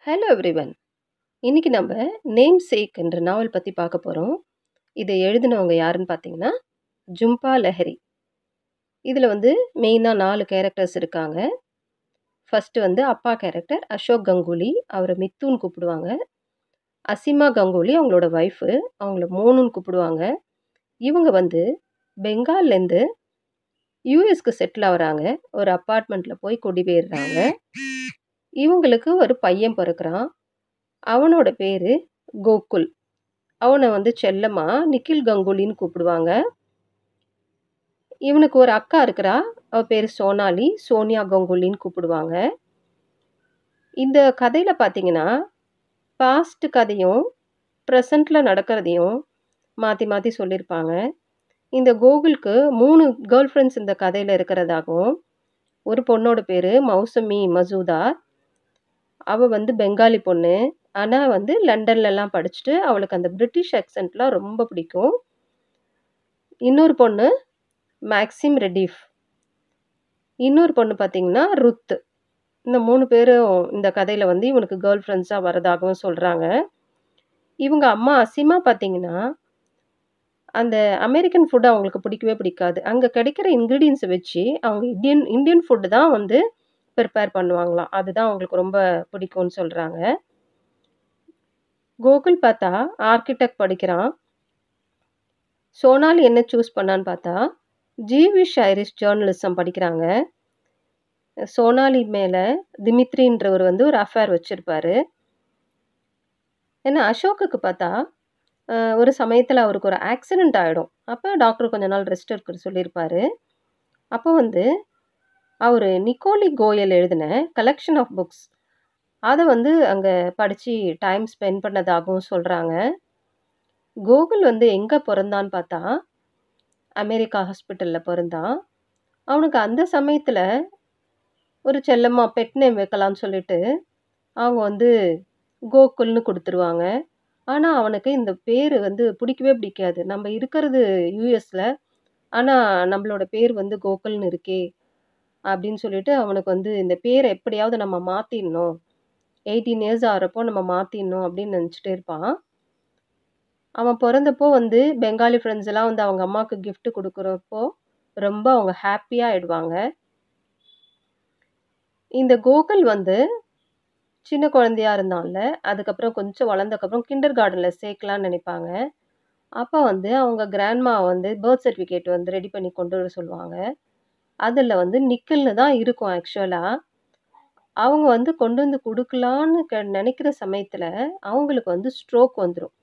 Hello everyone. இன்னைக்கு நம்ம name சேக் என்ற நாவல் பத்தி பார்க்க போறோம். இதை எழுதினவங்க யாருன்னு பார்த்தீங்கன்னா, ஜும்பா லஹரி. இதில வந்து மெயினா 4 கேரக்டர்ஸ் இருக்காங்க. ஃபர்ஸ்ட் வந்து அப்பா கேரக்டர் அசோக் கங்குலி. அவர மித்துன்னு கூப்பிடுவாங்க. அசிமா கங்குலி அவங்களோட ஒய்ஃபு. அவங்கள மோனுன்னு கூப்பிடுவாங்க. இவங்க வந்து பெங்கால்லேருந்து யுஎஸ்க்கு செட்டில் ஆகுறாங்க. ஒரு அப்பார்ட்மெண்ட்ல போய் குடிபெயர்றாங்க. இவங்களுக்கு ஒரு பையன் பொறக்குறான். அவனோட பேரு கோகுல். அவன வந்து செல்லமா நிக்கில் கங்குலின்னு கூப்பிடுவாங்க. இவனுக்கு ஒரு அக்கா இருக்கிறா. அவ பேரு சோனாலி. சோனியா கங்குலின்னு கூப்பிடுவாங்க. இந்த கதையில பார்த்தீங்கன்னா, பாஸ்ட் கதையும், பிரசன்ட்ல நடக்கிறதையும் மாத்தி மாத்தி சொல்லியிருப்பாங்க. இந்த கோகுலுக்கு 3 கேர்ள் ஃபிரெண்ட்ஸ் இந்த கதையில இருக்கிறதாகவும், ஒரு பொண்ணோட பேரு மௌசமி மசூதார். அவ வந்து பெங்காலி பொண்ணு. ஆனா வந்து லண்டன்லலாம் படிச்சுட்டு, அவளுக்கு அந்த பிரிட்டிஷ் ஆக்சென்ட்லாம் ரொம்ப பிடிக்கும். இன்னொரு பொண்ணு மேக்சிம் ரெடீஃப். இன்னொரு பொண்ணு பார்த்தீங்கன்னா, ருத். இந்த 3 பேரும் இந்த கதையில வந்து இவனுக்கு கேர்ள் ஃபிரெண்ட்ஸா வரதாகவும் சொல்றாங்க. இவங்க அம்மா அசீமா பார்த்தீங்கன்னா, அந்த அமெரிக்கன் ஃபுட் அவங்களுக்கு பிடிக்கவே பிடிக்காது. அங்க கிடைக்கிற இன்கிரீடியன்ட்ஸ வச்சு அவங்க இந்தியன் இந்தியன் ஃபுட் தான் வந்து பிரிப்பேர் பண்ணுவாங்களாம். அதுதான் அவங்களுக்கு ரொம்ப பிடிக்கும்னு சொல்றாங்க. கோகுல் பார்த்தா ஆர்க்கிடெக்ட் படிக்கிறான். சோனாலி என்ன சூஸ் பண்ணான்னு பார்த்தா, ஜீவிஷ் ஐரிஷ் ஜர்னலிசம் படிக்கிறாங்க. சோனாலி மேல திமித்ரின்றவர் வந்து ஒரு அஃபேர் வச்சிருப்பாரு. ஏன்னா அசோக்குக்கு பார்த்தா, ஒரு சமயத்துல அவருக்கு ஒரு ஆக்சிடென்ட் ஆயிடும். அப்ப டாக்டர் கொஞ்ச நாள் ரெஸ்ட் எடுக்க சொல்லியிருப்பாரு. அப்போ வந்து அவரு நிக்கோலி கோயல் எழுதின கலெக்ஷன் ஆஃப் புக்ஸ் அத வந்து அங்க படிச்சு டைம் ஸ்பெண்ட் பண்ணதாகவும் சொல்றாங்க. கோகுல் வந்து எங்க பொறந்தான்னு பார்த்தா, அமெரிக்கா ஹாஸ்பிட்டல்ல பொறந்தான். அவனுக்கு அந்த சமயத்துல ஒரு செல்லமா பெட் நேம் வைக்கலாம்னு சொல்லிட்டு, அவங்க வந்து கோகுல்னு குடுத்துருவாங்க. ஆனா, அவனுக்கு இந்த பேரு வந்து பிடிக்கவே பிடிக்காது. நம்ம இருக்கிறது யுஎஸ்ல. ஆனா, நம்மளோட பேர் வந்து கோகுல்னு இருக்கே! அப்படின்னு சொல்லிட்டு அவனுக்கு வந்து இந்த பேர எப்படியாவது நம்ம மாத்திடணும். 18 இயர்ஸ் ஆகுறப்போ நம்ம மாத்திடணும் அப்படின்னு நினைச்சுட்டே இருப்பான். அவன் பொறந்தப்போ வந்து பெங்காலி ஃப்ரெண்ட்ஸ் எல்லாம் வந்து அவங்க அம்மாவுக்கு கிஃப்ட் குடுக்குறப்போ, ரொம்ப அவங்க ஹேப்பியா ஆயிடுவாங்க. இந்த கோகுல் வந்து சின்ன குழந்தையா இருந்தான்ல, அதுக்கப்புறம் கொஞ்சம் வளர்ந்ததுக்கப்புறம் கிண்டர் கார்டன்ல சேர்க்கலான்னு நினைப்பாங்க. அப்ப வந்து அவங்க கிராண்ட்மா வந்து பர்த் சர்டிஃபிகேட் வந்து ரெடி பண்ணி கொண்டு வர சொல்லுவாங்க. அதுல வந்து நிக்கில்னு தான் இருக்கும் ஆக்சுவலா. அவங்க வந்து கொண்டு வந்து குடுக்கலான்னு நெனைக்கிற சமயத்துல, அவங்களுக்கு வந்து ஸ்ட்ரோக் வந்துரும்.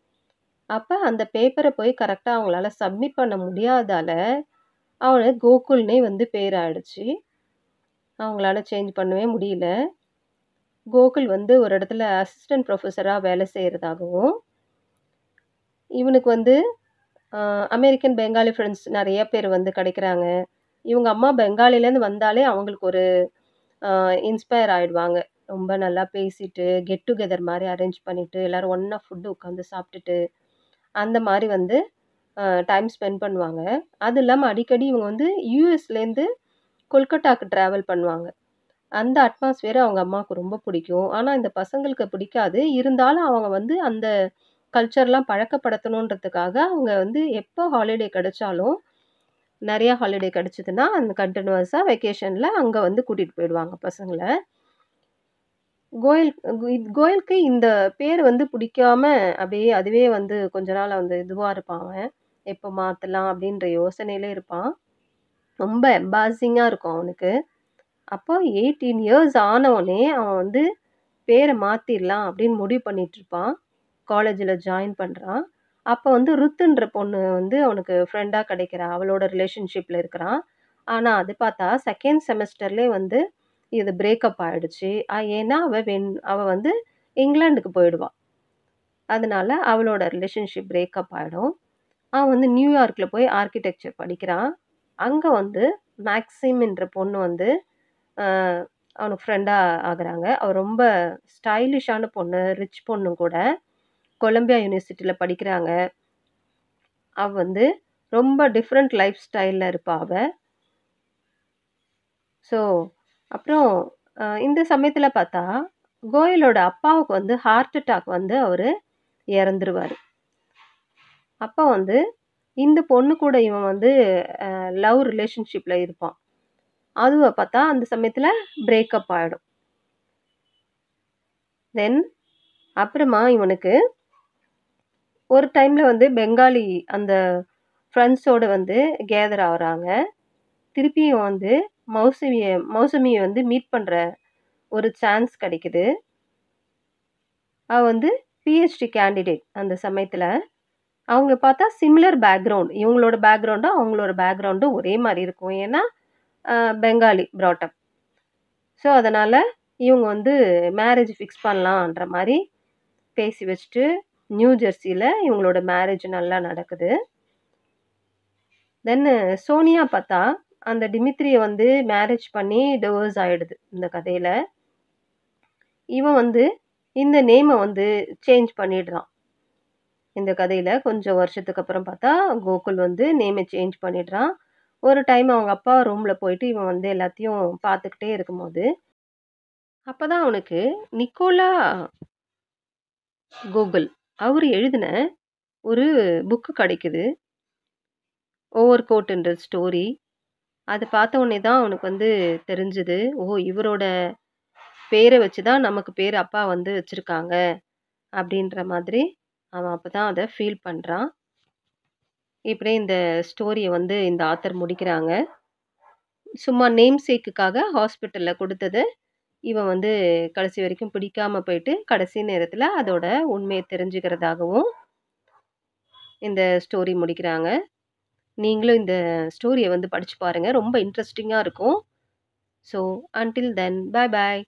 அப்ப அந்த பேப்பர போய் கரெக்ட்டா அவங்களால சப்மிட் பண்ண முடியாதால, அவனுக்கு கோகுல்னே வந்து பேர் ஆயிடுச்சு. அவங்களால சேஞ்ச் பண்ணவே முடியல. கோகுல் வந்து ஒரு இடத்துல அசிஸ்டன்ட் புரொஃபஸரா வேலை செய்றதாகவும், இவனுக்கு வந்து அமெரிக்கன் பெங்காலி ஃப்ரெண்ட்ஸ் நெறைய பேர் வந்து கிடைக்கிறாங்க. இவங்க அம்மா பெங்காலிலேருந்து வந்தாலே அவங்களுக்கு ஒரு இன்ஸ்பயர் ஆயிடுவாங்க. ரொம்ப நல்லா பேசிட்டு, கெட் டுகெதர் மாரி அரேஞ்ச் பண்ணிட்டு, எல்லாரும் ஒண்ணா ஃபுட் உட்காந்து சாப்பிட்டுட்டு, அந்த மாரி வந்து டைம் ஸ்பெண்ட் பண்ணுவாங்க. அது இல்லாம அடிக்கடி இவங்க வந்து யுஎஸ்லேருந்து கொல்கட்டாக்கு ட்ராவல் பண்ணுவாங்க. அந்த அட்மாஸ்பியர் அவங்க அம்மாவுக்கு ரொம்ப பிடிக்கும். ஆனா, இந்த பசங்களுக்கு பிடிக்காது. இருந்தாலும் அவங்க வந்து அந்த கல்ச்சர்லாம் பழக்கப்படுத்தணுன்றதுக்காக, அவங்க வந்து எப்போ ஹாலிடே கிடைச்சாலும், நெறைய ஹாலிடே கிடைச்சதுன்னா, அந்த கன்டினியூவஸா வெக்கேஷன்ல அங்க வந்து கூட்டிட்டு போயிடுவாங்க பசங்கள. கோயில் கோயிலுக்கு இந்த பேர் வந்து பிடிக்காம, அப்படியே அதுவே வந்து கொஞ்ச நாள் வந்து இதுவா இருப்பான் அவன். எப்போ மாத்தலாம் அப்படின்ற யோசனையிலே இருப்பான். ரொம்ப எம்பாரஸிங்கா இருக்கும் அவனுக்கு. அப்போ 18 இயர்ஸ் ஆனவுனே அவன் வந்து பேர மாத்திர்லாம் அப்படின்னு முடிவு பண்ணிட்டுருப்பான். காலேஜ்ல ஜாயின் பண்றான். அப்ப வந்து ருத்துன்ற பொண்ணு வந்து அவனுக்கு ஃப்ரெண்டா கிடைக்கிறா. அவளோட ரிலேஷன்ஷிப்ல இருக்கிறான். ஆனா அது பார்த்தா 2ண்ட் செமஸ்டர்லயே வந்து இது பிரேக்கப் ஆயிடுச்சு. ஏன்னா அவ வந்து இங்கிலாந்துக்கு போயிடுவா. அதனால அவளோட ரிலேஷன்ஷிப் பிரேக்கப் ஆயிடும். அவன் வந்து நியூயார்க்ல போய் ஆர்க்கிடெக்சர் படிக்கிறான். அங்க வந்து மேக்ஸிம்ன்ற பொண்ணு வந்து அ அவனுக்கு ஃப்ரெண்டா ஆகுறாங்க. அவ ரொம்ப ஸ்டைலிஷான பொண்ணு, ரிச் பொண்ணு கூட. கொலம்பியா யுனிவர்சிட்டில படிக்கிறாங்க. அவ வந்து ரொம்ப டிஃபரண்ட் லைஃப் ஸ்டைல்ல இருப்பா அவ. ஸோ, அப்புறம் இந்த சமயத்துல பார்த்தா, கோயலோட அப்பாவுக்கு வந்து ஹார்ட் அட்டாக் வந்து அவரு இறந்துருவாரு. அப்ப வந்து இந்த பொண்ணு கூட இவன் வந்து லவ் ரிலேஷன்ஷிப்ல இருப்பான். அதுவ பார்த்தா அந்த சமயத்துல பிரேக்கப் ஆயிடும். தென் அப்புறமா இவனுக்கு ஒரு டைம்ல வந்து பெங்காலி அந்த ஃப்ரெண்ட்ஸோட வந்து கேதர் ஆகுறாங்க. திருப்பியும் வந்து மௌசுமிய வந்து மீட் பண்ற ஒரு சான்ஸ் கிடைக்குது. அவ வந்து பிஹெச்டி கேண்டிடேட் அந்த சமயத்துல. அவங்க பார்த்தா சிமிலர் பேக்ரவுண்ட். இவங்களோட பேக்ரவுண்டும், அவங்களோட பேக்ரவுண்டும் ஒரே மாரி இருக்கும். ஏன்னா, அ பெங்காலி ப்ராட் அப். ஸோ, அதனால இவங்க வந்து மேரேஜ் ஃபிக்ஸ் பண்ணலான்ற மாரி பேசி வச்சுட்டு, நியூ ஜெர்சில இவங்களோட மேரேஜ் நல்லா நடக்குது. தென் சோனியா பார்த்தா, அந்த டிமித்ரிய வந்து மேரேஜ் பண்ணி டிவோர்ஸ் ஆயிடுது இந்த கதையில. இவன் வந்து இந்த நேம வந்து சேஞ்ச் பண்ணிடுறான். இந்த கதையில கொஞ்சம் வருஷத்துக்கு அப்புறம் பார்த்தா, கோகுல் வந்து நேம சேஞ்ச் பண்ணிடுறான். ஒரு டைம் அவங்க அப்பா ரூம்ல போயிட்டு இவன் வந்து எல்லாத்தையும் பார்த்துக்கிட்டே இருக்கும்போது, அப்பதான் அவனுக்கு நிக்கோலா கோகுல் அவரு எழுதின ஒரு புக் கிடைக்குது. ஓவர் கோட்ன்ற ஸ்டோரி. அத பார்த்த உடனே தான் அவனுக்கு வந்து தெரிஞ்சது. ஓ! இவரோட பேர வச்சு தான் நமக்கு பேரு அப்பா வந்து வச்சிருக்காங்க. அப்படின்ற மாதிரி அவன் அப்பதான் அத ஃபீல் பண்றான். இப்படியே இந்த ஸ்டோரிய வந்து இந்த ஆத்தர் முடிக்கிறாங்க. சும்மா நேம் சேக்குக்காக ஹாஸ்பிட்டல்ல குடுத்தது, இவன் வந்து கடைசி வரைக்கும் பிடிக்காம போயிட்டு, கடைசி நேரத்தில அதோட உண்மைய தெரிஞ்சுக்கிறதாகவும் இந்த ஸ்டோரி முடிக்கிறாங்க. நீங்களும் இந்த ஸ்டோரிய வந்து படிச்சு பாருங்க. ரொம்ப இன்ட்ரஸ்டிங்கா இருக்கும். ஸோ, அன்டில் தென் பாய் பாய்.